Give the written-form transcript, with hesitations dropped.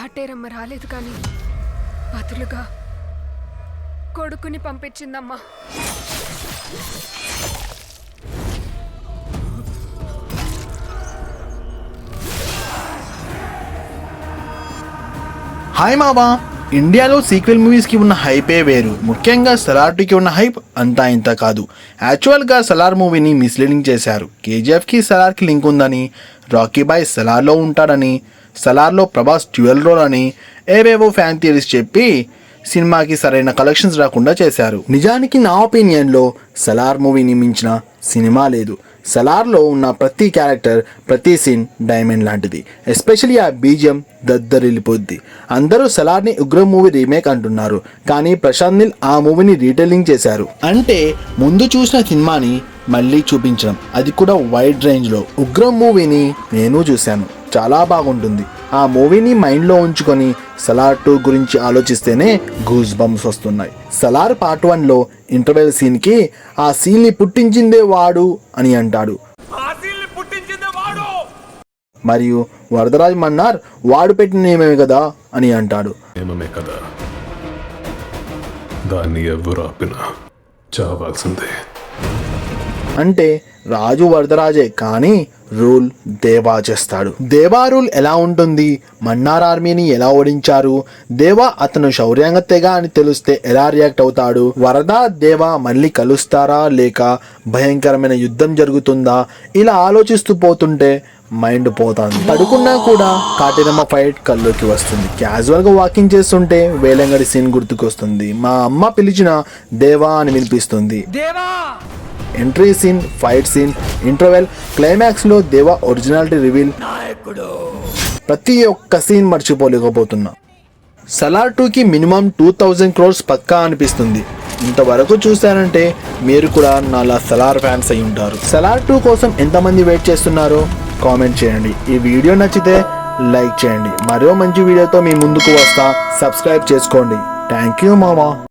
కాటేరమ్మ రాలేదు కానీ బదులుగా కొడుకుని పంపించిందమ్మా. హాయ్ మామా, ఇండియాలో సీక్వెల్ మూవీస్కి ఉన్న హైపే వేరు. ముఖ్యంగా సలార్ 2కి ఉన్న హైప్ అంతా ఇంత కాదు. యాక్చువల్గా సలార్ మూవీని మిస్లీడింగ్ చేశారు. కేజీఎఫ్కి సలార్కి లింక్ ఉందని, రాకీ బాయ్ సలార్లో ఉంటాడని, సలార్లో ప్రభాస్ డ్యూయల్ రోల్ అని ఏవేవో ఫ్యాన్ థియరీస్ చెప్పి సినిమాకి సరైన కలెక్షన్స్ రాకుండా చేశారు. నిజానికి నా ఒపీనియన్లో సలార్ మూవీని మించిన సినిమా లేదు. సలార్లో ఉన్న ప్రతి క్యారెక్టర్, ప్రతి సీన్ డైమండ్ లాంటిది. ఎస్పెషలీ ఆ బీజిఎం దద్దరిల్లిపోద్ది. అందరూ సలార్ని ఉగ్రం మూవీ రీమేక్ అంటున్నారు, కానీ ప్రశాంత్ నీల్ ఆ మూవీని రీటెల్లింగ్ చేశారు. అంటే ముందు చూసిన సినిమాని మళ్ళీ చూపించడం, అది కూడా వైడ్ రేంజ్లో. ఉగ్రం మూవీని నేను చూశాను, చాలా బాగుంటుంది. ఆ మూవీని మైండ్లో ఉంచుకొని సలార్ 2 గురించి ఆలోచిస్తేనే గూస్ బంప్స్ వస్తున్నాయి. సలార్ పార్ట్ 1లో ఇంటర్వెల్ సీన్కి ఆ సీన్ని పుట్టించిందే వాడు అని అంటాడు. మరియు వరదరాజ్ మన్నార్ వాడు పెట్టిన నియమమే కదా అని అంటాడు. దాన్ని ఎవరు ఆపినా చావాల్సిందే. అంటే రాజు వరదరాజే, కానీ రూల్ దేవా చేస్తాడు. దేవా రూల్ ఎలా ఉంటుంది? మన్నార్ ఆర్మీని ఎలా ఓడించారు? దేవా అతను శౌర్యాంగతేగా అని తెలిస్తే ఎలా రియాక్ట్ అవుతాడు? వరద దేవా మళ్ళీ కలుస్తారా, లేక భయంకరమైన యుద్ధం జరుగుతుందా? ఇలా ఆలోచిస్తూ పోతుంటే మైండ్ పోతుంది. పడుకున్నా కూడా కాటేరమ్మ ఫైట్ కల్లోకి వస్తుంది. క్యాజువల్గా వాకింగ్ చేస్తుంటే వేలంగడి సీన్ గుర్తుకొస్తుంది. మా అమ్మ పిలిచిన దేవా అని వినిపిస్తుంది. Entry scene, fight scene, interval, క్లైమాక్స్లో దేవా ఒరిజినాలిటీ రివీల్. ప్రతి ఒక్క సీన్ మర్చిపోలేకపోతున్నా. సలార్ 2కి మినిమం 2000 crores పక్కా అనిపిస్తుంది. ఇంతవరకు చూశారంటే మీరు కూడా నాలా సలార్ ఫ్యాన్స్ అయి ఉంటారు. సలార్ 2 కోసం ఎంతమంది వెయిట్ చేస్తున్నారో కామెంట్ చేయండి. ఈ వీడియో నచ్చితే లైక్ చేయండి. మరో మంచి వీడియోతో మీ ముందుకు వస్తా. సబ్స్క్రైబ్ చేసుకోండి. థ్యాంక్ యూ మామా.